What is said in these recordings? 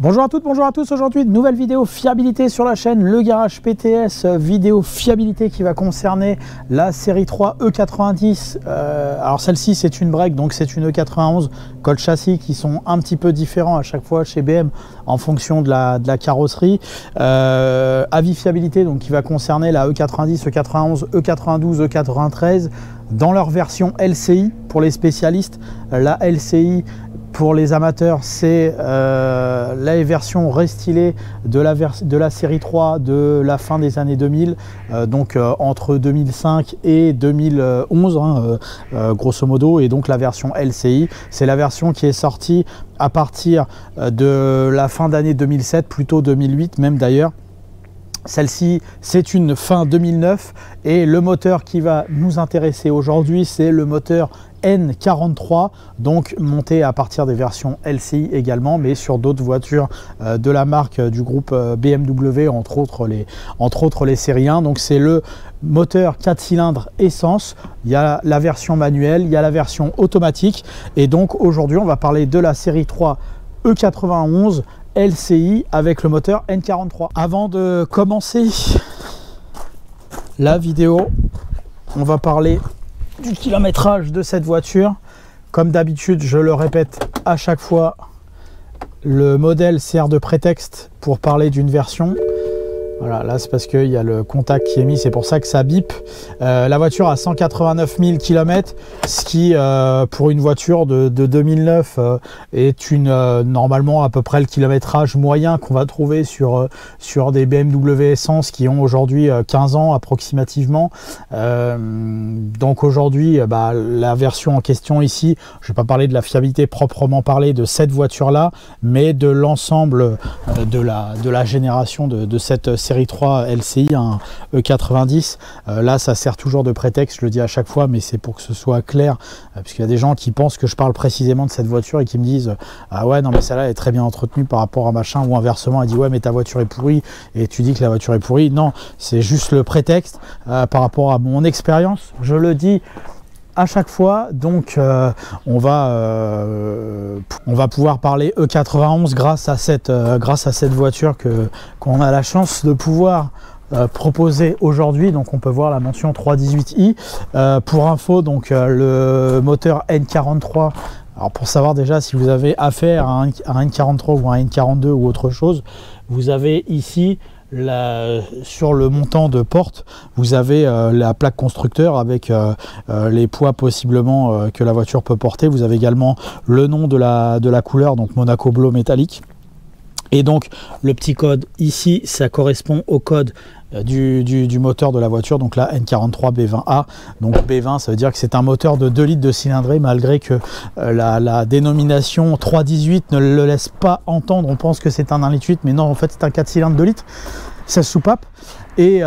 Bonjour à toutes, bonjour à tous. Aujourd'hui, nouvelle vidéo fiabilité sur la chaîne Le Garage PTS, vidéo fiabilité qui va concerner la série 3 E90. Alors celle-ci c'est une break, donc c'est une E91, code châssis qui sont un petit peu différents à chaque fois chez BM en fonction de la carrosserie. Avis fiabilité donc qui va concerner la E90, E91, E92, E93 dans leur version LCI pour les spécialistes. La LCI pour les amateurs, c'est la version restylée de la série 3 de la fin des années 2000, donc entre 2005 et 2011, grosso modo, et donc la version LCI, c'est la version qui est sortie à partir de la fin d'année 2007, plutôt 2008 même d'ailleurs. Celle-ci, c'est une fin 2009 et le moteur qui va nous intéresser aujourd'hui, c'est le moteur N43, donc monté à partir des versions LCI également, mais sur d'autres voitures de la marque du groupe BMW, entre autres les séries 1. Donc c'est le moteur 4 cylindres essence, il y a la version manuelle, il y a la version automatique, et donc aujourd'hui on va parler de la série 3 E91 LCI avec le moteur N43. Avant de commencer la vidéo, on va parler du kilométrage de cette voiture. Comme d'habitude, je le répète à chaque fois, le modèle sert de prétexte pour parler d'une version. Voilà, là c'est parce qu'il y a le contact qui est mis, c'est pour ça que ça bip. La voiture a 189 000 km, ce qui pour une voiture de 2009 est normalement à peu près le kilométrage moyen qu'on va trouver sur des BMW Essence qui ont aujourd'hui 15 ans approximativement. Donc aujourd'hui, la version en question ici, je ne vais pas parler de la fiabilité proprement parlée de cette voiture-là, mais de l'ensemble de la génération de cette série 3 LCI, un E90. Là ça sert toujours de prétexte, je le dis à chaque fois, mais c'est pour que ce soit clair, parce qu'il y a des gens qui pensent que je parle précisément de cette voiture et qui me disent ah ouais non mais celle-là est très bien entretenue par rapport à machin, ou inversement elle dit ouais mais ta voiture est pourrie et tu dis que la voiture est pourrie. Non, c'est juste le prétexte par rapport à mon expérience, je le dis à chaque fois. Donc on va pouvoir parler E91 grâce à cette voiture qu'on a la chance de pouvoir proposer aujourd'hui. Donc on peut voir la mention 318i. Pour info, donc le moteur N43, alors pour savoir déjà si vous avez affaire à un N43 ou un N42 ou autre chose, vous avez ici sur le montant de porte, vous avez la plaque constructeur avec les poids possiblement que la voiture peut porter. Vous avez également le nom de la couleur, donc Monaco Bleu métallique. Et donc le petit code ici, ça correspond au code du moteur de la voiture, donc la N43 B20A. Donc B20, ça veut dire que c'est un moteur de 2 litres de cylindrée, malgré que la dénomination 318 ne le laisse pas entendre. On pense que c'est un 1,8 litre, mais non, en fait c'est un 4 cylindres 2 litres, 16 soupapes. Et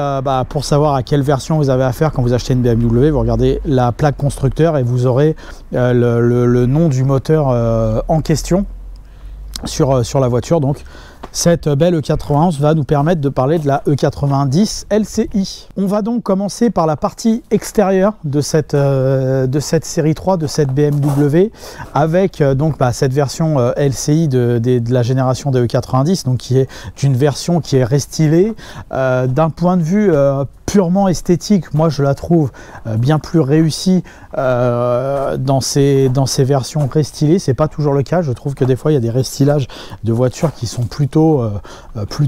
pour savoir à quelle version vous avez affaire quand vous achetez une BMW, vous regardez la plaque constructeur et vous aurez le nom du moteur en question sur la voiture. Donc cette belle E91 va nous permettre de parler de la E90 LCI. On va donc commencer par la partie extérieure de cette série 3, de cette BMW, avec cette version LCI de la génération des E90, donc qui est une version qui est restylée. D'un point de vue purement esthétique, moi je la trouve bien plus réussie dans ces versions restylées. C'est pas toujours le cas, je trouve que des fois il y a des restylages de voitures qui sont plutôt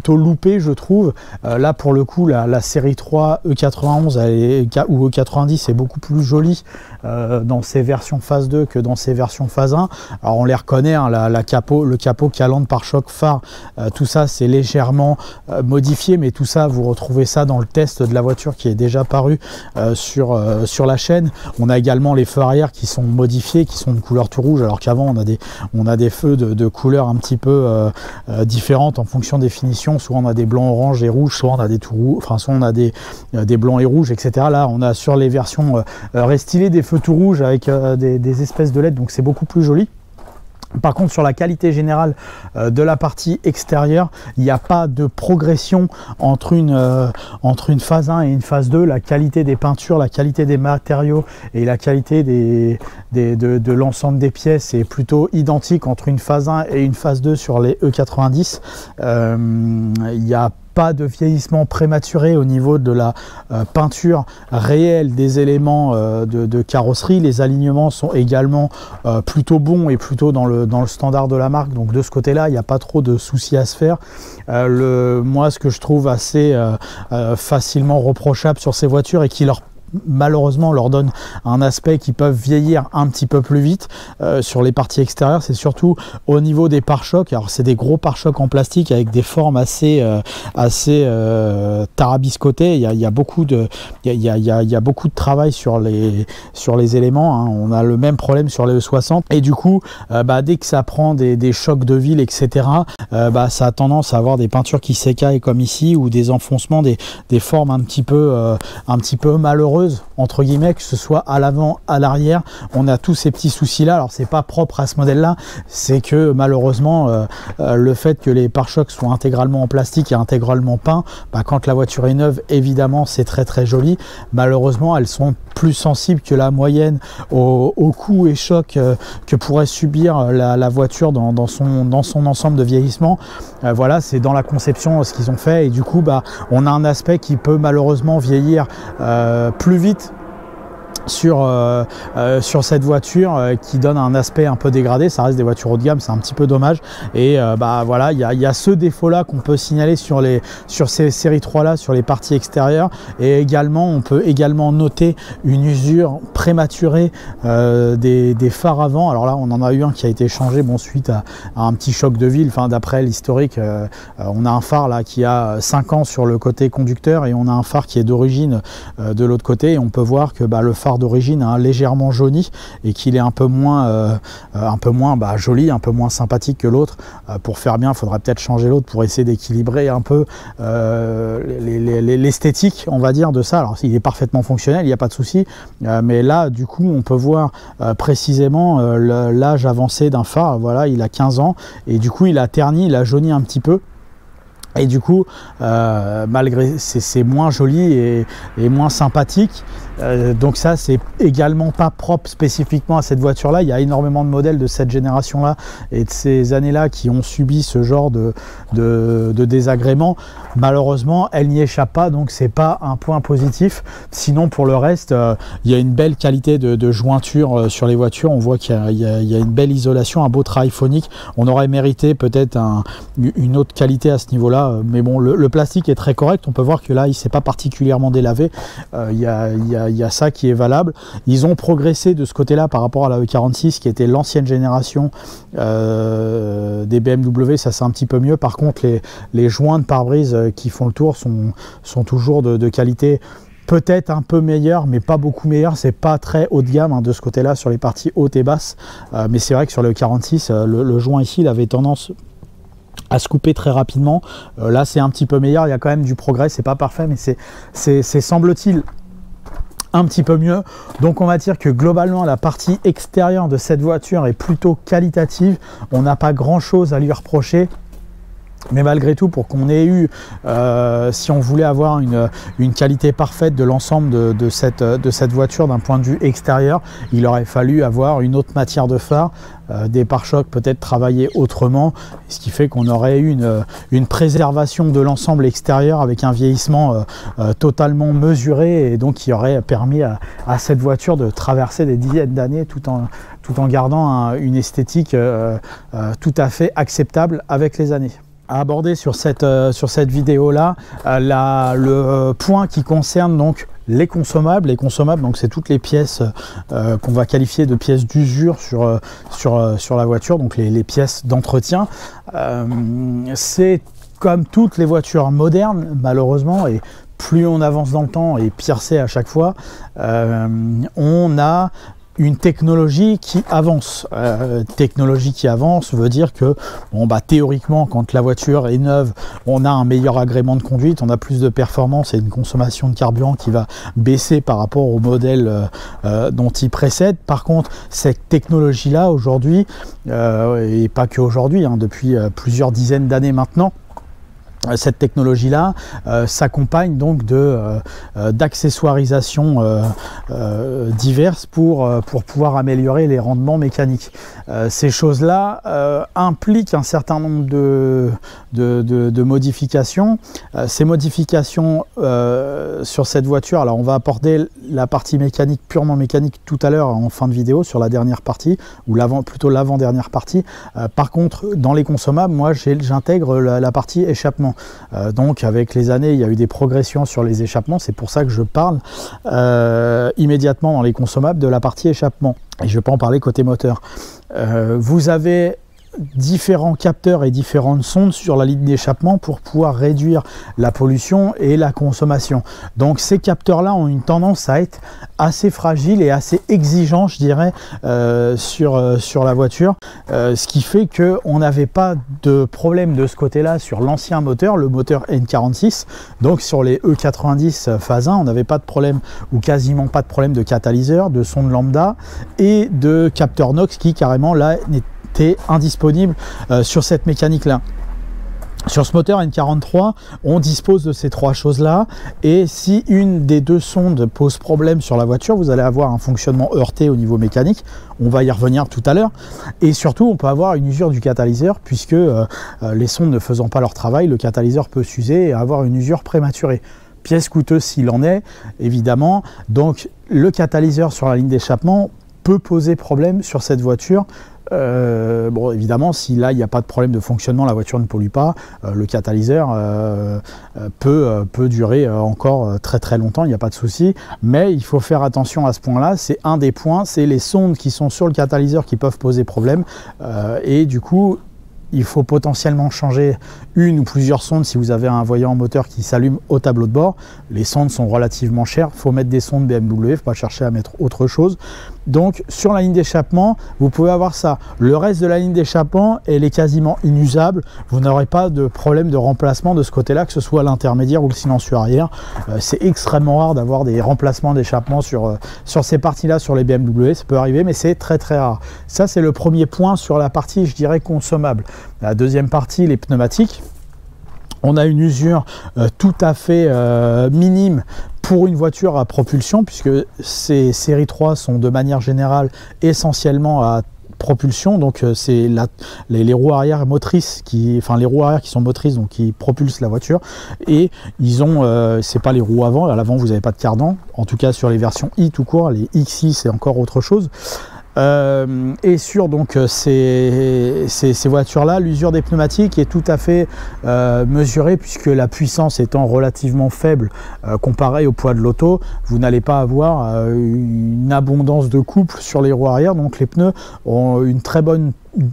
loupés, je trouve. Là pour le coup la série 3 E91 ou E90 est beaucoup plus jolie dans ces versions phase 2 que dans ces versions phase 1. Alors on les reconnaît, hein, le capot calandre pare-choc, phare, tout ça c'est légèrement modifié, mais tout ça vous retrouvez ça dans le test de la voiture qui est déjà paru sur la chaîne. On a également les feux arrière qui sont modifiés, qui sont de couleur tout rouge, alors qu'avant on a des feux de couleurs un petit peu différentes en fonction des finitions. Soit on a des blancs, orange et rouges, soit on a des tout rouges, enfin soit on a des blancs et rouges, etc. Là on a sur les versions restylées des feux tout rouges avec des espèces de LED, donc c'est beaucoup plus joli. Par contre, sur la qualité générale de la partie extérieure, il n'y a pas de progression entre une phase 1 et une phase 2. La qualité des peintures, la qualité des matériaux et la qualité de l'ensemble des pièces est plutôt identique entre une phase 1 et une phase 2 sur les E90. Il y a pas de vieillissement prématuré au niveau de la peinture réelle des éléments de carrosserie. Les alignements sont également plutôt bons et plutôt dans le standard de la marque. Donc de ce côté-là, il n'y a pas trop de soucis à se faire. Moi, ce que je trouve assez facilement reprochable sur ces voitures et qui malheureusement leur donne un aspect qui peuvent vieillir un petit peu plus vite sur les parties extérieures, c'est surtout au niveau des pare-chocs. Alors c'est des gros pare-chocs en plastique avec des formes assez tarabiscotées. Il y a beaucoup de travail sur les éléments, hein. On a le même problème sur les E60 et du coup dès que ça prend des chocs de ville, etc., ça a tendance à avoir des peintures qui s'écaillent comme ici, ou des enfoncements, des formes un petit peu malheureuses entre guillemets, que ce soit à l'avant, à l'arrière. On a tous ces petits soucis là. Alors c'est pas propre à ce modèle là, c'est que malheureusement le fait que les pare-chocs soient intégralement en plastique et intégralement peints, quand la voiture est neuve, évidemment c'est très très joli. Malheureusement elles sont plus sensibles que la moyenne aux coups et chocs que pourrait subir la voiture dans son ensemble de vieillissement. Voilà, c'est dans la conception ce qu'ils ont fait, et du coup on a un aspect qui peut malheureusement vieillir plus vite sur cette voiture qui donne un aspect un peu dégradé. Ça reste des voitures haut de gamme, c'est un petit peu dommage, et voilà, il y a ce défaut là qu'on peut signaler sur ces séries 3 là, sur les parties extérieures. Et également on peut également noter une usure prématurée des phares avant. Alors là on en a eu un qui a été changé suite à un petit choc de ville. Enfin, d'après l'historique, on a un phare là qui a 5 ans sur le côté conducteur, et on a un phare qui est d'origine de l'autre côté, et on peut voir que le phare d'origine légèrement jauni, et qu'il est un peu moins joli, un peu moins sympathique que l'autre. Pour faire bien, il faudrait peut-être changer l'autre pour essayer d'équilibrer un peu l'esthétique, on va dire, de ça. Alors il est parfaitement fonctionnel, il n'y a pas de souci, mais là du coup on peut voir précisément l'âge avancé d'un phare. Voilà, il a 15 ans, et du coup il a terni, il a jauni un petit peu. Et du coup, malgré c'est moins joli et moins sympathique. Donc ça, c'est également pas propre spécifiquement à cette voiture là. Il y a énormément de modèles de cette génération là et de ces années là qui ont subi ce genre de désagréments. Malheureusement, elle n'y échappe pas, donc c'est pas un point positif. Sinon, pour le reste, il y a une belle qualité de jointure sur les voitures. On voit qu'il y a une belle isolation, un beau travail phonique. On aurait mérité peut-être une autre qualité à ce niveau là, mais bon, le plastique est très correct. On peut voir que là il s'est pas particulièrement délavé. Il y a ça qui est valable. Ils ont progressé de ce côté là par rapport à la E46 qui était l'ancienne génération des BMW. Ça c'est un petit peu mieux. Par contre, les joints de pare-brise qui font le tour sont toujours de qualité peut-être un peu meilleure, mais pas beaucoup meilleure. C'est pas très haut de gamme de ce côté là sur les parties hautes et basses, mais c'est vrai que sur le E46 le joint ici il avait tendance à se couper très rapidement. Là c'est un petit peu meilleur, il y a quand même du progrès, c'est pas parfait, mais c'est semble-t-il un petit peu mieux. Donc on va dire que globalement la partie extérieure de cette voiture est plutôt qualitative. On n'a pas grand chose à lui reprocher. Mais malgré tout, pour qu'on ait eu, si on voulait avoir une qualité parfaite de l'ensemble de cette voiture d'un point de vue extérieur, il aurait fallu avoir une autre matière de phare, des pare-chocs peut-être travaillés autrement, ce qui fait qu'on aurait eu une préservation de l'ensemble extérieur avec un vieillissement totalement mesuré, et donc qui aurait permis à cette voiture de traverser des dizaines d'années tout en gardant une esthétique tout à fait acceptable avec les années. À aborder sur cette vidéo là, le point qui concerne donc les consommables. Les consommables, donc c'est toutes les pièces qu'on va qualifier de pièces d'usure sur la voiture, donc les pièces d'entretien. C'est comme toutes les voitures modernes malheureusement, et plus on avance dans le temps et pire c'est à chaque fois. On a une technologie qui avance. Technologie qui avance veut dire que bon, bah, théoriquement, quand la voiture est neuve, on a un meilleur agrément de conduite, on a plus de performance et une consommation de carburant qui va baisser par rapport au modèle dont il précède. Par contre, cette technologie-là, aujourd'hui, et pas que aujourd'hui, hein, depuis plusieurs dizaines d'années maintenant, cette technologie-là s'accompagne donc d'accessoirisation diverses pour pouvoir améliorer les rendements mécaniques. Ces choses-là impliquent un certain nombre de modifications. Ces modifications sur cette voiture, alors on va aborder la partie mécanique, purement mécanique, tout à l'heure en fin de vidéo sur la dernière partie, ou plutôt l'avant-dernière partie. Par contre, dans les consommables, moi j'intègre la partie échappement. Donc avec les années, il y a eu des progressions sur les échappements, c'est pour ça que je parle immédiatement dans les consommables de la partie échappement. Et je vais pas en parler côté moteur. Vous avez différents capteurs et différentes sondes sur la ligne d'échappement pour pouvoir réduire la pollution et la consommation. Donc ces capteurs-là ont une tendance à être assez fragiles et assez exigeants, je dirais, sur la voiture, ce qui fait qu'on n'avait pas de problème de ce côté-là sur l'ancien moteur, le moteur N46. Donc sur les E90 phase 1, on n'avait pas de problème ou quasiment pas de problème de catalyseur, de sonde lambda et de capteur NOx qui carrément là n'était indisponible sur cette mécanique là. Sur ce moteur N43, on dispose de ces trois choses là, et si une des deux sondes pose problème sur la voiture, vous allez avoir un fonctionnement heurté au niveau mécanique. On va y revenir tout à l'heure, et surtout on peut avoir une usure du catalyseur puisque les sondes ne faisant pas leur travail, le catalyseur peut s'user et avoir une usure prématurée. Pièce coûteuse s'il en est, évidemment. Donc le catalyseur sur la ligne d'échappement peut poser problème sur cette voiture. Bon, évidemment, si là il n'y a pas de problème de fonctionnement, la voiture ne pollue pas, le catalyseur peut durer encore très très longtemps, il n'y a pas de souci, mais il faut faire attention à ce point là. C'est un des points, c'est les sondes qui sont sur le catalyseur qui peuvent poser problème, et du coup il faut potentiellement changer une ou plusieurs sondes si vous avez un voyant moteur qui s'allume au tableau de bord. Les sondes sont relativement chères, il faut mettre des sondes BMW, il ne faut pas chercher à mettre autre chose. Donc sur la ligne d'échappement, vous pouvez avoir ça. Le reste de la ligne d'échappement, elle est quasiment inusable. Vous n'aurez pas de problème de remplacement de ce côté-là, que ce soit l'intermédiaire ou le silencieux arrière. C'est extrêmement rare d'avoir des remplacements d'échappement sur ces parties-là sur les BMW. Ça peut arriver, mais c'est très très rare. Ça, c'est le premier point sur la partie, je dirais, consommable. La deuxième partie, les pneumatiques. On a une usure tout à fait minime pour une voiture à propulsion, puisque ces séries 3 sont de manière générale essentiellement à propulsion, donc c'est les roues arrière motrices les roues arrière qui sont motrices, donc qui propulsent la voiture, et ils ont c'est pas les roues avant. À l'avant vous n'avez pas de cardan, en tout cas sur les versions i tout court. Les XI c'est encore autre chose. Et sur donc ces voitures-là, l'usure des pneumatiques est tout à fait mesurée, puisque la puissance étant relativement faible comparée au poids de l'auto, vous n'allez pas avoir une abondance de couple sur les roues arrière, donc les pneus ont une très bonne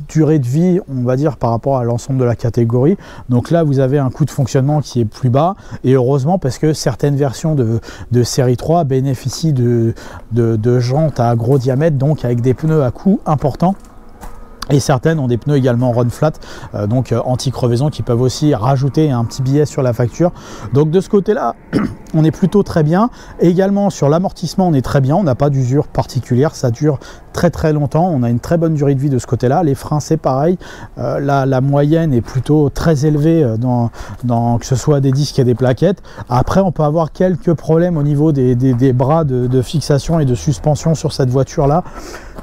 durée de vie, on va dire, par rapport à l'ensemble de la catégorie. Donc là vous avez un coût de fonctionnement qui est plus bas, et heureusement, parce que certaines versions de série 3 bénéficient de jantes à gros diamètre, donc avec des pneus à coût important. Et certaines ont des pneus également run flat, donc anti-crevaison, qui peuvent aussi rajouter un petit billet sur la facture. Donc de ce côté-là, on est plutôt très bien. Et également sur l'amortissement, on est très bien. On n'a pas d'usure particulière, ça dure très très longtemps. On a une très bonne durée de vie de ce côté-là. Les freins, c'est pareil. La moyenne est plutôt très élevée que ce soit des disques et des plaquettes. Après, on peut avoir quelques problèmes au niveau des bras de fixation et de suspension sur cette voiture-là.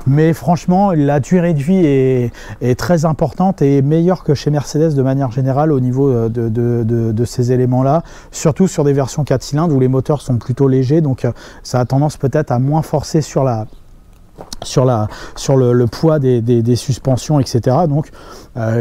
Mais franchement, la durée de vie est très importante et meilleure que chez Mercedes de manière générale au niveau de ces éléments-là, surtout sur des versions 4 cylindres où les moteurs sont plutôt légers, donc ça a tendance peut-être à moins forcer sur le poids des suspensions, etc. Donc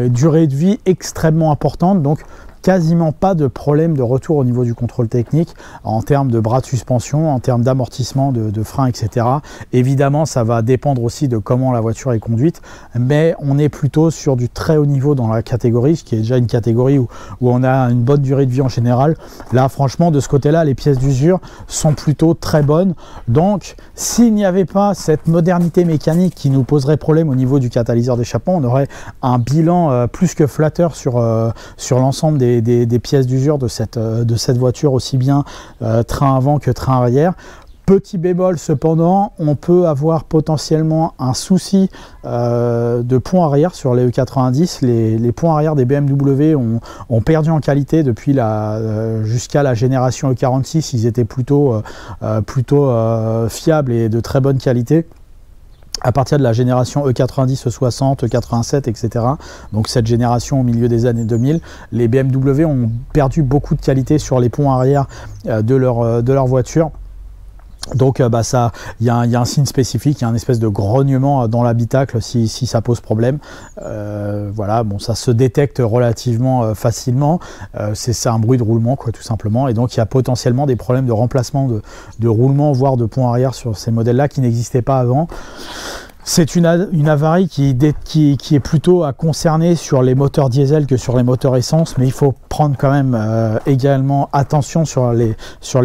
durée de vie extrêmement importante. Donc quasiment pas de problème de retour au niveau du contrôle technique en termes de bras de suspension, en termes d'amortissement, de frein, etc. Évidemment, ça va dépendre aussi de comment la voiture est conduite, mais on est plutôt sur du très haut niveau dans la catégorie, ce qui est déjà une catégorie où on a une bonne durée de vie en général. Là, franchement, de ce côté-là, les pièces d'usure sont plutôt très bonnes. Donc, s'il n'y avait pas cette modernité mécanique qui nous poserait problème au niveau du catalyseur d'échappement, on aurait un bilan plus que flatteur sur l'ensemble des pièces d'usure de cette voiture, aussi bien train avant que train arrière. Petit bémol cependant, on peut avoir potentiellement un souci de pont arrière sur les E90. Les ponts arrière des BMW ont perdu en qualité depuis jusqu'à la génération E46. Ils étaient plutôt fiables et de très bonne qualité. À partir de la génération E90, E60, E87, etc. Donc cette génération au milieu des années 2000, les BMW ont perdu beaucoup de qualité sur les ponts arrière de leur voiture. Donc il y a un signe spécifique, il y a un espèce de grognement dans l'habitacle si ça pose problème. Voilà, bon, ça se détecte relativement facilement. C'est un bruit de roulement, quoi, tout simplement. Et donc il y a potentiellement des problèmes de remplacement de roulement, voire de pont arrière sur ces modèles-là qui n'existaient pas avant. C'est une avarie qui est plutôt à concerner sur les moteurs diesel que sur les moteurs essence, mais il faut prendre quand même également attention sur les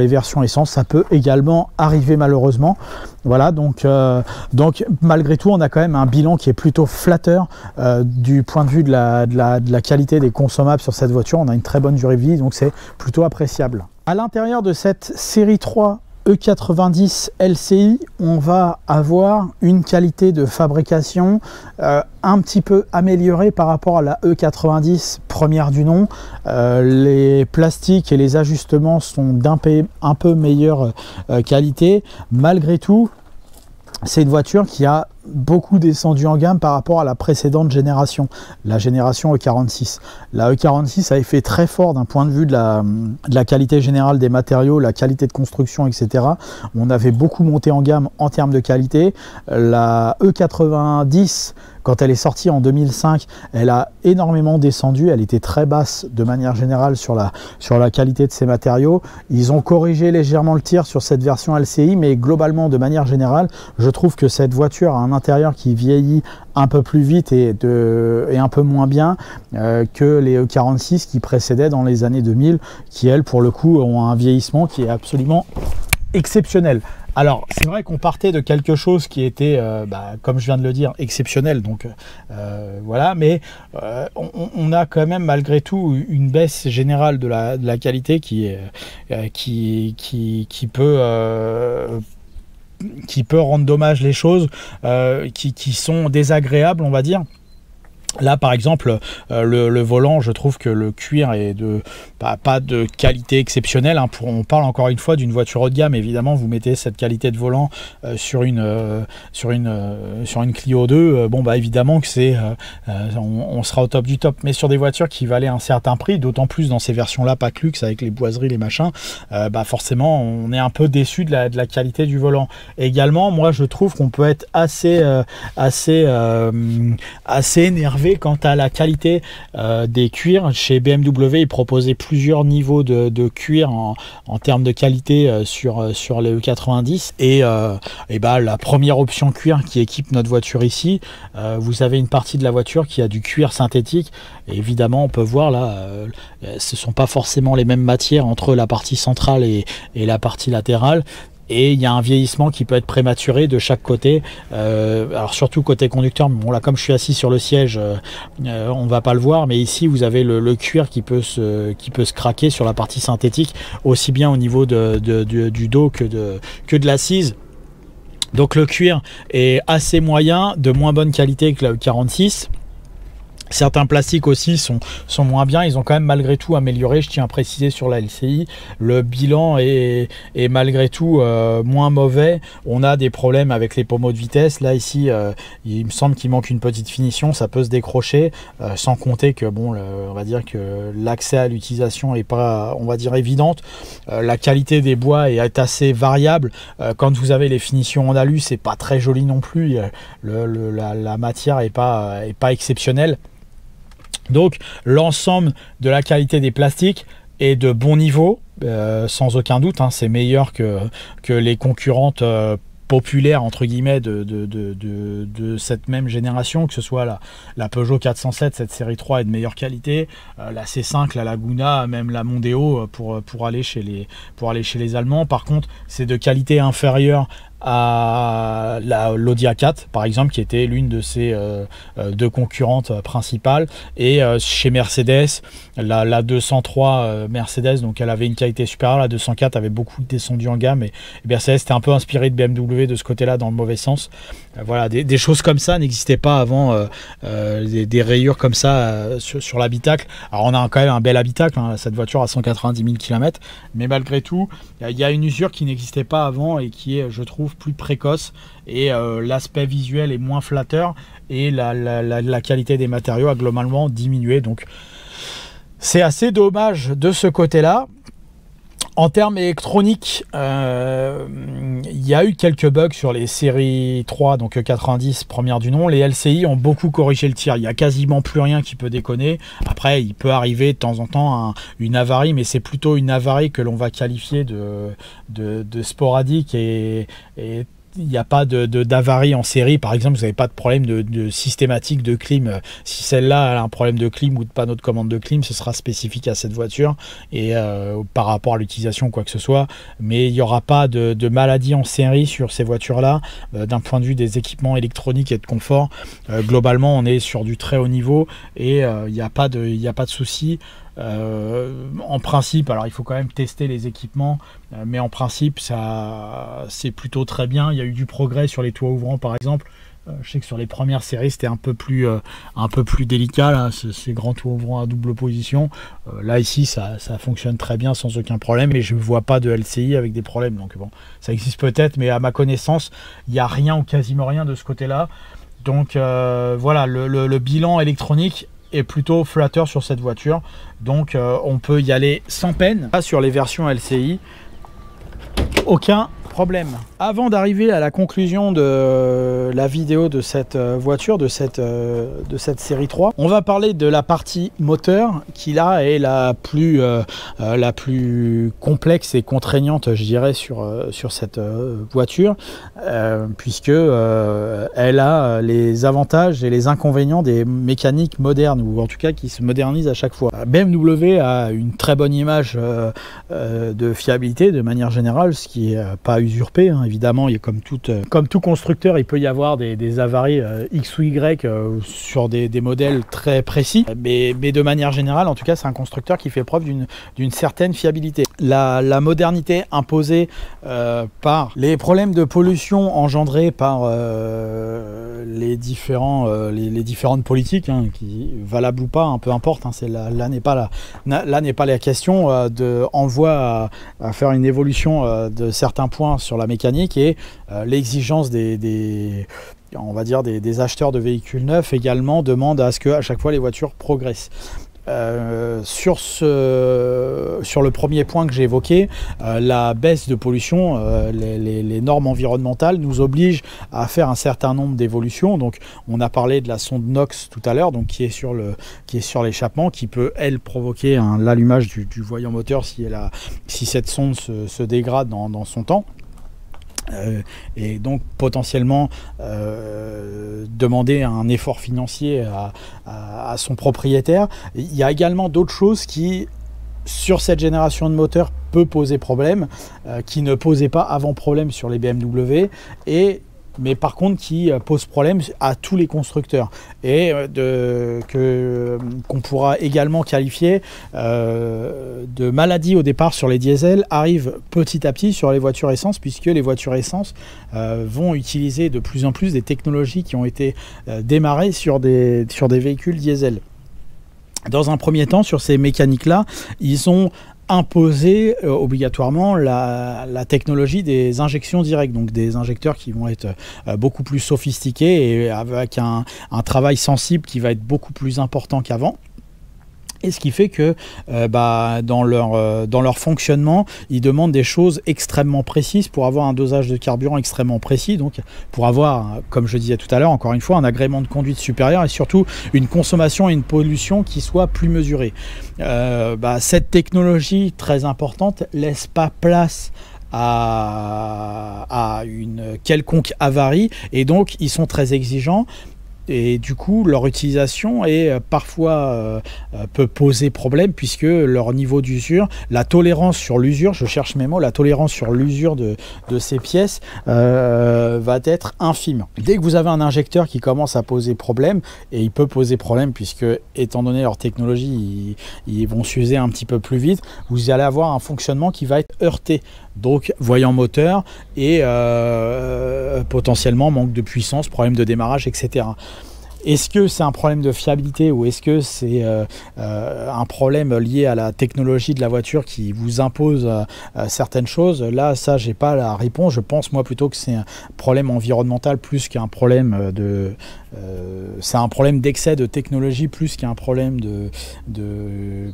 versions essence. Ça peut également arriver malheureusement. Voilà, donc malgré tout, on a quand même un bilan qui est plutôt flatteur du point de vue de la qualité des consommables sur cette voiture. On a une très bonne durée de vie, donc c'est plutôt appréciable. À l'intérieur de cette série 3 E90 LCI, on va avoir une qualité de fabrication un petit peu améliorée par rapport à la E90 première du nom. Les plastiques et les ajustements sont un peu meilleure qualité. Malgré tout, c'est une voiture qui a beaucoup descendu en gamme par rapport à la précédente génération, la génération E46. La E46 avait fait très fort d'un point de vue de la qualité générale des matériaux, la qualité de construction, etc. On avait beaucoup monté en gamme en termes de qualité. La E90, quand elle est sortie en 2005, elle a énormément descendu, elle était très basse de manière générale sur la qualité de ses matériaux. Ils ont corrigé légèrement le tir sur cette version LCI, mais globalement, de manière générale, je trouve que cette voiture a un intérieur qui vieillit un peu plus vite et un peu moins bien que les E46 qui précédaient dans les années 2000, qui elles, pour le coup, ont un vieillissement qui est absolument exceptionnel. Alors, c'est vrai qu'on partait de quelque chose qui était, comme je viens de le dire, exceptionnel. Donc, voilà, mais on a quand même, malgré tout, une baisse générale de la qualité qui peut rendre dommage les choses, qui sont désagréables, on va dire. Là, par exemple, le volant, je trouve que le cuir est pas de qualité exceptionnelle. Hein. On parle encore une fois d'une voiture haut de gamme. Évidemment, vous mettez cette qualité de volant sur une Clio 2. Évidemment que on sera au top du top. Mais sur des voitures qui valaient un certain prix, d'autant plus dans ces versions-là, pas que luxe, avec les boiseries, les machins, forcément, on est un peu déçu de la qualité du volant. Également, moi, je trouve qu'on peut être assez énervé quant à la qualité des cuirs. Chez BMW, ils proposaient plusieurs niveaux de cuir en termes de qualité sur les E90 et la première option cuir qui équipe notre voiture ici, vous avez une partie de la voiture qui a du cuir synthétique et évidemment on peut voir là ce sont pas forcément les mêmes matières entre la partie centrale et la partie latérale. Et il y a un vieillissement qui peut être prématuré de chaque côté, alors surtout côté conducteur. Bon là, comme je suis assis sur le siège, on ne va pas le voir, mais ici vous avez le cuir qui peut se craquer sur la partie synthétique, aussi bien au niveau du dos que de l'assise. Donc le cuir est assez moyen, de moins bonne qualité que la E46. Certains plastiques aussi sont moins bien, ils ont quand même malgré tout amélioré, je tiens à préciser sur la LCI, le bilan est malgré tout moins mauvais. On a des problèmes avec les pommeaux de vitesse, là ici il me semble qu'il manque une petite finition, ça peut se décrocher, sans compter que on va dire que l'accès à l'utilisation est pas, on va dire, évidente. La qualité des bois est assez variable, quand vous avez les finitions en alu, c'est pas très joli non plus, la matière est pas exceptionnelle. Donc l'ensemble de la qualité des plastiques est de bon niveau, sans aucun doute, hein, c'est meilleur que les concurrentes populaire entre guillemets de cette même génération, que ce soit la Peugeot 407, cette série 3 est de meilleure qualité, la C5, la Laguna, même la Mondeo pour aller chez les Allemands. Par contre, c'est de qualité inférieure à l'Audi A4 par exemple, qui était l'une de ses deux concurrentes principales, et chez Mercedes, la 203 Mercedes, donc elle avait une qualité supérieure, la 204 avait beaucoup descendu en gamme, et Mercedes était un peu inspiré de BMW de ce côté là, dans le mauvais sens. Voilà, des choses comme ça n'existaient pas avant, des rayures comme ça sur l'habitacle. Alors on a quand même un bel habitacle, hein, cette voiture à 190 000 km, mais malgré tout il y a une usure qui n'existait pas avant et qui est, je trouve, plus précoce, et l'aspect visuel est moins flatteur, et la qualité des matériaux a globalement diminué. Donc c'est assez dommage de ce côté là. En termes électroniques, il y a eu quelques bugs sur les séries 3, donc 90 première du nom. Les LCI ont beaucoup corrigé le tir, il n'y a quasiment plus rien qui peut déconner. Après, il peut arriver de temps en temps une avarie, mais c'est plutôt une avarie que l'on va qualifier de sporadique, et il n'y a pas d'avarie en série. Par exemple, vous n'avez pas de problème de systématique de clim. Si celle-là a un problème de clim ou de panneau de commande de clim, ce sera spécifique à cette voiture, et par rapport à l'utilisation, quoi que ce soit. Mais il n'y aura pas de maladie en série sur ces voitures-là. D'un point de vue des équipements électroniques et de confort, globalement, on est sur du très haut niveau, et il n'y a pas de souci. En principe, alors il faut quand même tester les équipements, mais en principe ça c'est plutôt très bien. Il y a eu du progrès sur les toits ouvrants par exemple. Je sais que sur les premières séries c'était un peu plus délicat, là, ces grands toits ouvrants à double position. Là ici ça fonctionne très bien sans aucun problème, et je ne vois pas de LCI avec des problèmes. Donc bon, ça existe peut-être, mais à ma connaissance il n'y a rien ou quasiment rien de ce côté là. Donc voilà, le bilan électronique est plutôt flatteur sur cette voiture, donc on peut y aller sans peine. Là, sur les versions LCI, aucun problème. Avant d'arriver à la conclusion de la vidéo de cette voiture, de cette série 3, on va parler de la partie moteur, qui là est la plus complexe et contraignante, je dirais, sur cette voiture, puisque elle a les avantages et les inconvénients des mécaniques modernes, ou en tout cas qui se modernisent à chaque fois. BMW a une très bonne image de fiabilité de manière générale, ce qui n'est pas usurpé, hein. Évidemment, il y a comme tout constructeur, il peut y avoir des avaries X ou Y sur des modèles très précis, mais de manière générale, en tout cas, c'est un constructeur qui fait preuve d'une certaine fiabilité. La modernité imposée par les problèmes de pollution engendrés par les différentes politiques, hein, qui valables ou pas, hein, peu importe, hein, là n'est pas la question envoie à faire une évolution de certains points sur la mécanique, et l'exigence on va dire des acheteurs de véhicules neufs également demande à ce que à chaque fois les voitures progressent. Sur le premier point que j'ai évoqué, la baisse de pollution, les normes environnementales nous obligent à faire un certain nombre d'évolutions. Donc on a parlé de la sonde NOx tout à l'heure, donc qui est sur l'échappement, qui peut elle provoquer l'allumage du voyant moteur si cette sonde se dégrade dans son temps. Et donc potentiellement demander un effort financier à son propriétaire. Il y a également d'autres choses qui, sur cette génération de moteurs, peut poser problème, qui ne posait pas avant problème sur les BMW, mais par contre qui pose problème à tous les constructeurs, et qu'on pourra également qualifier de maladie au départ sur les diesels, arrive petit à petit sur les voitures essence, puisque les voitures essence vont utiliser de plus en plus des technologies qui ont été démarrées sur des véhicules diesel. Dans un premier temps, sur ces mécaniques-là, ils ont imposer obligatoirement la technologie des injections directes, donc des injecteurs qui vont être beaucoup plus sophistiqués et avec un travail sensible qui va être beaucoup plus important qu'avant. Et ce qui fait que dans leur fonctionnement, ils demandent des choses extrêmement précises pour avoir un dosage de carburant extrêmement précis, donc pour avoir, comme je disais tout à l'heure, encore une fois, un agrément de conduite supérieur et surtout une consommation et une pollution qui soit plus mesurée. Cette technologie très importante laisse pas place à une quelconque avarie et donc ils sont très exigeants. Et du coup, leur utilisation est parfois peut poser problème puisque leur niveau d'usure, la tolérance sur l'usure, je cherche mes mots, la tolérance sur l'usure de ces pièces va être infime. Dès que vous avez un injecteur qui commence à poser problème, et il peut poser problème puisque, étant donné leur technologie, ils vont s'user un petit peu plus vite, vous allez avoir un fonctionnement qui va être heurté. Donc, voyant moteur et potentiellement manque de puissance, problème de démarrage, etc. Est-ce que c'est un problème de fiabilité ou est-ce que c'est un problème lié à la technologie de la voiture qui vous impose certaines choses? Là, ça, j'ai pas la réponse. Je pense, moi, plutôt que c'est un problème environnemental plus qu'un problème de... c'est un problème d'excès de technologie plus qu'un problème de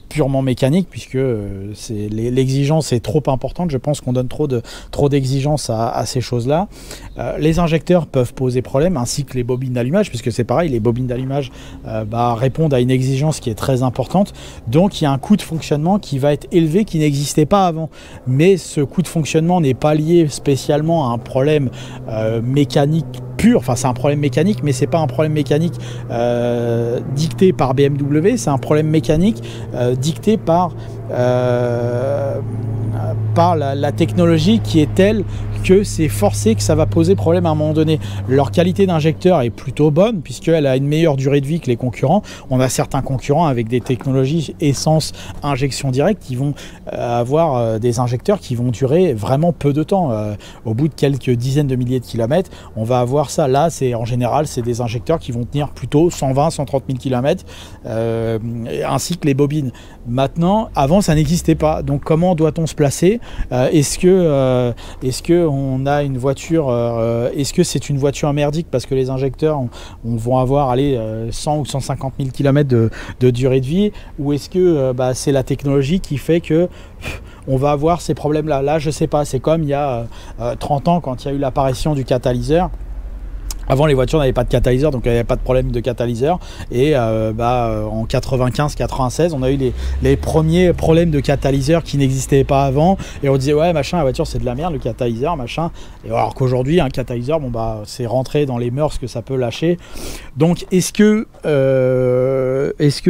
purement mécanique, puisque l'exigence est trop importante. Je pense qu'on donne trop d'exigences à ces choses-là. Les injecteurs peuvent poser problème, ainsi que les bobines d'allumage, puisque c'est pareil, les bobines d'allumage répondent à une exigence qui est très importante. Donc il y a un coût de fonctionnement qui va être élevé, qui n'existait pas avant. Mais ce coût de fonctionnement n'est pas lié spécialement à un problème mécanique pur. Enfin, c'est un problème mécanique, mais c'est pas un problème mécanique dicté par BMW, c'est un problème mécanique dicté par la technologie qui est telle que c'est forcé que ça va poser problème à un moment donné. Leur qualité d'injecteur est plutôt bonne puisqu'elle a une meilleure durée de vie que les concurrents. On a certains concurrents avec des technologies essence injection directe qui vont avoir des injecteurs qui vont durer vraiment peu de temps. Au bout de quelques dizaines de milliers de kilomètres, on va avoir ça. Là, en général, c'est des injecteurs qui vont tenir plutôt 120, 130 000 km, ainsi que les bobines. Maintenant, avant, ça n'existait pas. Donc, comment doit-on se placer? Est-ce que on a une voiture, est-ce que c'est une voiture merdique parce que les injecteurs vont avoir 100 ou 150 000 km de durée de vie, ou est-ce que c'est la technologie qui fait que on va avoir ces problèmes-là? Là, je sais pas, c'est comme il y a 30 ans quand il y a eu l'apparition du catalyseur. Avant, les voitures n'avaient pas de catalyseur, donc il n'y avait pas de problème de catalyseur. Et en 95-96, on a eu les premiers problèmes de catalyseur qui n'existaient pas avant. Et on disait, ouais, machin, la voiture, c'est de la merde, le catalyseur, machin. Et alors qu'aujourd'hui, un catalyseur, c'est rentré dans les mœurs que ça peut lâcher. Donc, est-ce que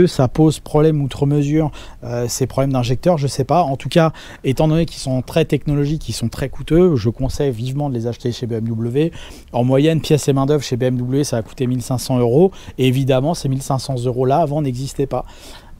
ça pose problème outre mesure, ces problèmes d'injecteurs? Je sais pas. En tout cas, étant donné qu'ils sont très technologiques, qu'ils sont très coûteux, je conseille vivement de les acheter chez BMW. En moyenne, pièces et main d'œuvre chez BMW, ça a coûté 1 500 €. Et évidemment, ces 1 500 € là, avant, n'existaient pas.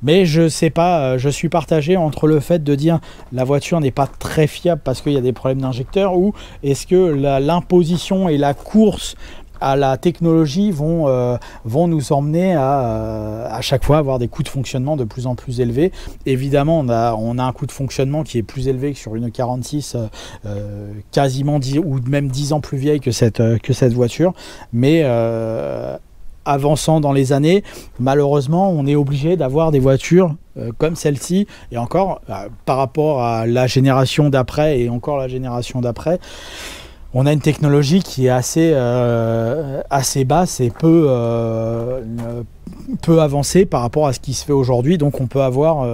Mais je sais pas, je suis partagé entre le fait de dire la voiture n'est pas très fiable parce qu'il y a des problèmes d'injecteurs, ou est-ce que l'imposition et la course à la technologie vont nous emmener à chaque fois avoir des coûts de fonctionnement de plus en plus élevés. Évidemment, on a un coût de fonctionnement qui est plus élevé que sur une 46 quasiment 10 ou même 10 ans plus vieille que cette voiture, mais avançant dans les années, malheureusement, on est obligé d'avoir des voitures comme celle-ci, et encore par rapport à la génération d'après et encore la génération d'après, on a une technologie qui est assez basse et peu avancée par rapport à ce qui se fait aujourd'hui. Donc on peut avoir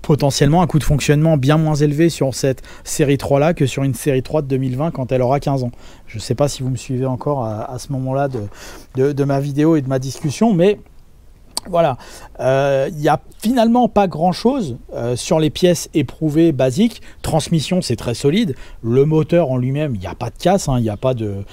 potentiellement un coût de fonctionnement bien moins élevé sur cette série 3 là que sur une série 3 de 2020 quand elle aura 15 ans. Je ne sais pas si vous me suivez encore à ce moment-là de ma vidéo et de ma discussion, mais voilà, il n'y a finalement pas grand chose sur les pièces éprouvées basiques. Transmission, c'est très solide. Le moteur en lui-même, il n'y a pas de casse, il n'y a pas de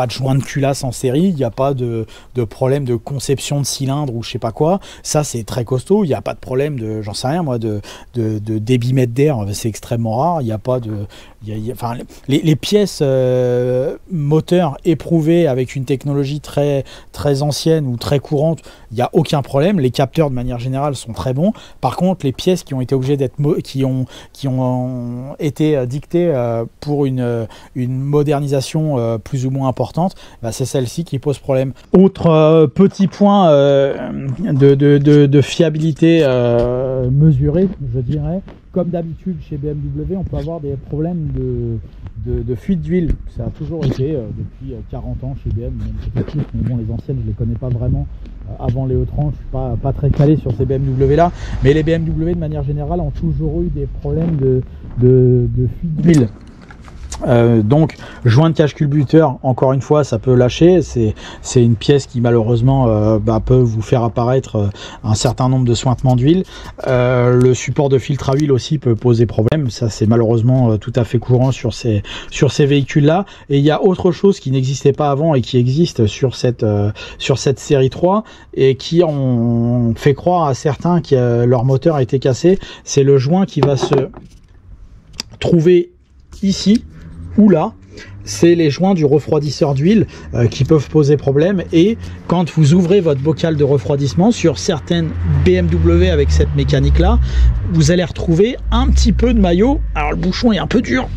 joint de culasse en série, il n'y a pas de problème de conception de cylindre ou je sais pas quoi. Ça, c'est très costaud. Il n'y a pas de problème de, j'en sais rien moi, de débit mètre d'air, c'est extrêmement rare. Il n'y a pas enfin, les pièces moteurs éprouvées avec une technologie très ancienne ou très courante, il n'y a aucun problème. Les capteurs de manière générale sont très bons. Par contre, les pièces qui ont été obligées d'être qui ont été dictées pour une modernisation plus ou moins importante, bah, c'est celle-ci qui pose problème. Autre petit point de fiabilité mesurée, je dirais, comme d'habitude chez BMW, on peut avoir des problèmes de fuite d'huile. Ça a toujours été depuis 40 ans chez BMW, même peut-être plus, mais bon, les anciennes, je ne les connais pas vraiment. Avant les E30, je ne suis pas très calé sur ces BMW là, mais les BMW de manière générale ont toujours eu des problèmes de fuite d'huile. Donc joint de cache culbuteur, encore une fois, ça peut lâcher. C'est une pièce qui malheureusement peut vous faire apparaître un certain nombre de suintements d'huile. Le support de filtre à huile aussi peut poser problème. Ça, c'est malheureusement tout à fait courant sur ces véhicules là. Et il y a autre chose qui n'existait pas avant et qui existe sur cette série 3 et qui ont fait croire à certains que leur moteur a été cassé. C'est le joint qui va se trouver ici ou là. C'est les joints du refroidisseur d'huile qui peuvent poser problème, et quand vous ouvrez votre bocal de refroidissement sur certaines BMW avec cette mécanique là, vous allez retrouver un petit peu de maillot. Alors le bouchon est un peu dur,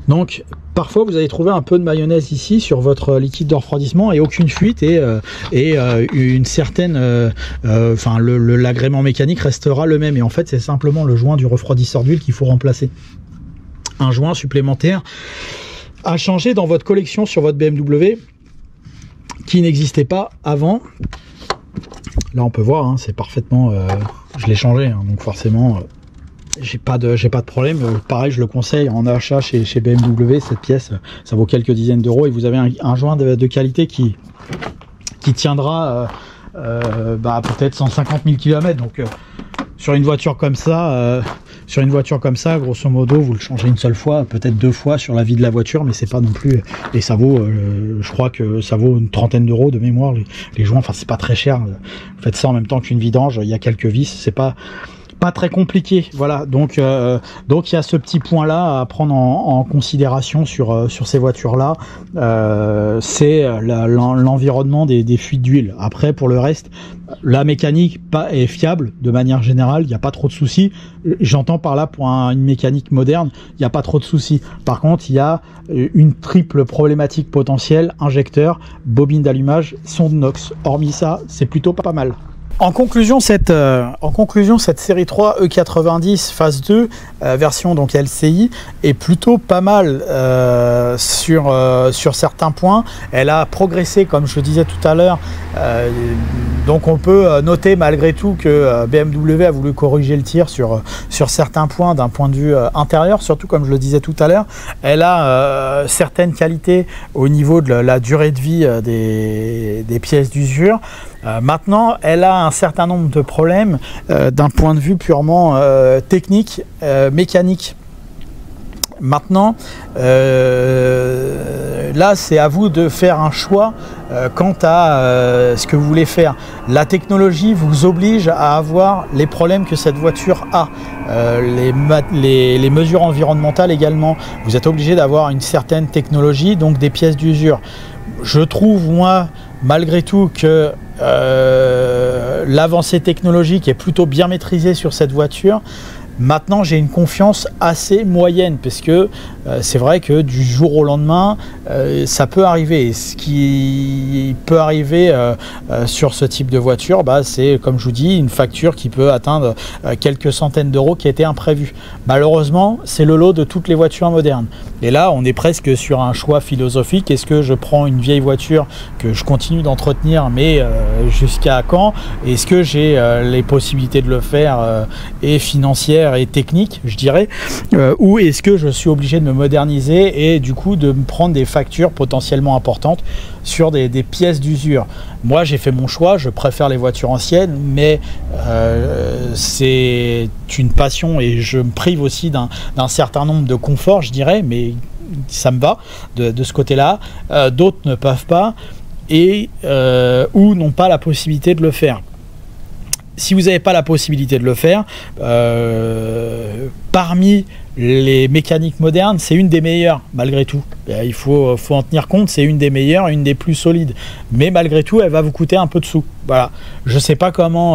donc parfois vous allez trouver un peu de mayonnaise ici sur votre liquide de refroidissement et aucune fuite, et une certaine l'agrément mécanique restera le même, et en fait c'est simplement le joint du refroidisseur d'huile qu'il faut remplacer. Un joint supplémentaire à changer dans votre collection sur votre BMW qui n'existait pas avant. Là on peut voir, hein, c'est parfaitement je l'ai changé, hein, donc forcément j'ai pas de problème. Pareil, je le conseille en achat chez BMW. Cette pièce, ça vaut quelques dizaines d'euros, et vous avez un joint de qualité qui tiendra peut-être 150 000 km. Donc sur une voiture comme ça, grosso modo, vous le changez une seule fois, peut-être 2 fois sur la vie de la voiture, mais c'est pas non plus. Et ça vaut, je crois que ça vaut une trentaine d'euros de mémoire les joints. Enfin, c'est pas très cher. Vous faites ça en même temps qu'une vidange. Il y a quelques vis. C'est pas très compliqué, voilà. Donc il y a ce petit point là à prendre en considération sur ces voitures là. C'est l'environnement des fuites d'huile. Après, pour le reste, la mécanique est fiable de manière générale, il n'y a pas trop de soucis. J'entends par là, pour une mécanique moderne, il n'y a pas trop de soucis. Par contre, il y a une triple problématique potentielle: injecteur, bobine d'allumage, sonde NOx. Hormis ça, c'est plutôt pas mal. En conclusion, cette série 3 E90 phase 2 version donc LCI est plutôt pas mal sur certains points. Elle a progressé, comme je le disais tout à l'heure, donc on peut noter malgré tout que BMW a voulu corriger le tir sur certains points d'un point de vue intérieur, surtout comme je le disais tout à l'heure. Elle a certaines qualités au niveau de la durée de vie des pièces d'usure. Maintenant, elle a un certain nombre de problèmes d'un point de vue purement technique, mécanique. Maintenant, là, c'est à vous de faire un choix quant à ce que vous voulez faire. La technologie vous oblige à avoir les problèmes que cette voiture a. Les mesures environnementales également. Vous êtes obligé d'avoir une certaine technologie, donc des pièces d'usure. Je trouve, moi, malgré tout, que l'avancée technologique est plutôt bien maîtrisée sur cette voiture. Maintenant, j'ai une confiance assez moyenne, parce que c'est vrai que du jour au lendemain, ça peut arriver. Et ce qui peut arriver sur ce type de voiture, c'est, comme je vous dis, une facture qui peut atteindre quelques centaines d'euros qui était imprévue. Malheureusement, c'est le lot de toutes les voitures modernes. Et là, on est presque sur un choix philosophique. Est-ce que je prends une vieille voiture que je continue d'entretenir, mais jusqu'à quand? Est-ce que j'ai les possibilités de le faire et financières et technique, je dirais, ou est-ce que je suis obligé de me moderniser et du coup de me prendre des factures potentiellement importantes sur des pièces d'usure? Moi, j'ai fait mon choix, je préfère les voitures anciennes, mais c'est une passion et je me prive aussi d'un certain nombre de conforts, je dirais, mais ça me va de ce côté-là. D'autres ne peuvent pas. et ou n'ont pas la possibilité de le faire. Si vous n'avez pas la possibilité de le faire, parmi les mécaniques modernes, c'est une des meilleures malgré tout. Il faut en tenir compte, c'est une des meilleures, une des plus solides. Mais malgré tout, elle va vous coûter un peu de sous. Voilà. Je ne sais pas comment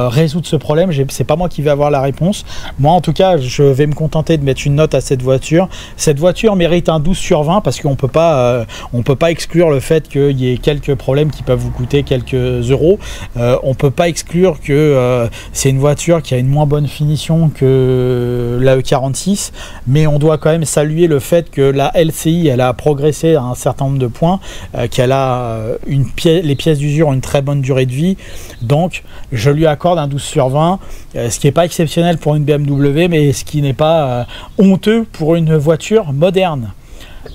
résoudre ce problème, c'est pas moi qui vais avoir la réponse. Moi en tout cas, je vais me contenter de mettre une note à cette voiture. Cette voiture mérite un 12 sur 20 parce qu'on peut pas exclure le fait qu'il y ait quelques problèmes qui peuvent vous coûter quelques euros. On peut pas exclure que c'est une voiture qui a une moins bonne finition que la E46. Mais on doit quand même saluer le fait que la LCI elle a progressé à un certain nombre de points, qu'elle a les pièces d'usure ont une très bonne durée de vie, donc je lui accorde un 12 sur 20, ce qui n'est pas exceptionnel pour une BMW, mais ce qui n'est pas honteux pour une voiture moderne.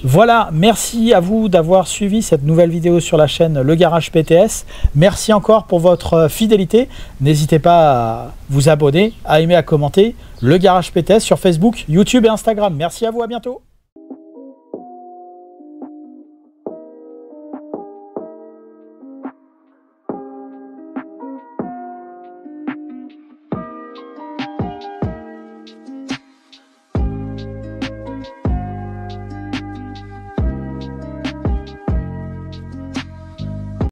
Voilà, merci à vous d'avoir suivi cette nouvelle vidéo sur la chaîne Le Garage PTS. Merci encore pour votre fidélité. N'hésitez pas à vous abonner, à aimer, à commenter Le Garage PTS sur Facebook, YouTube et Instagram. Merci à vous, à bientôt.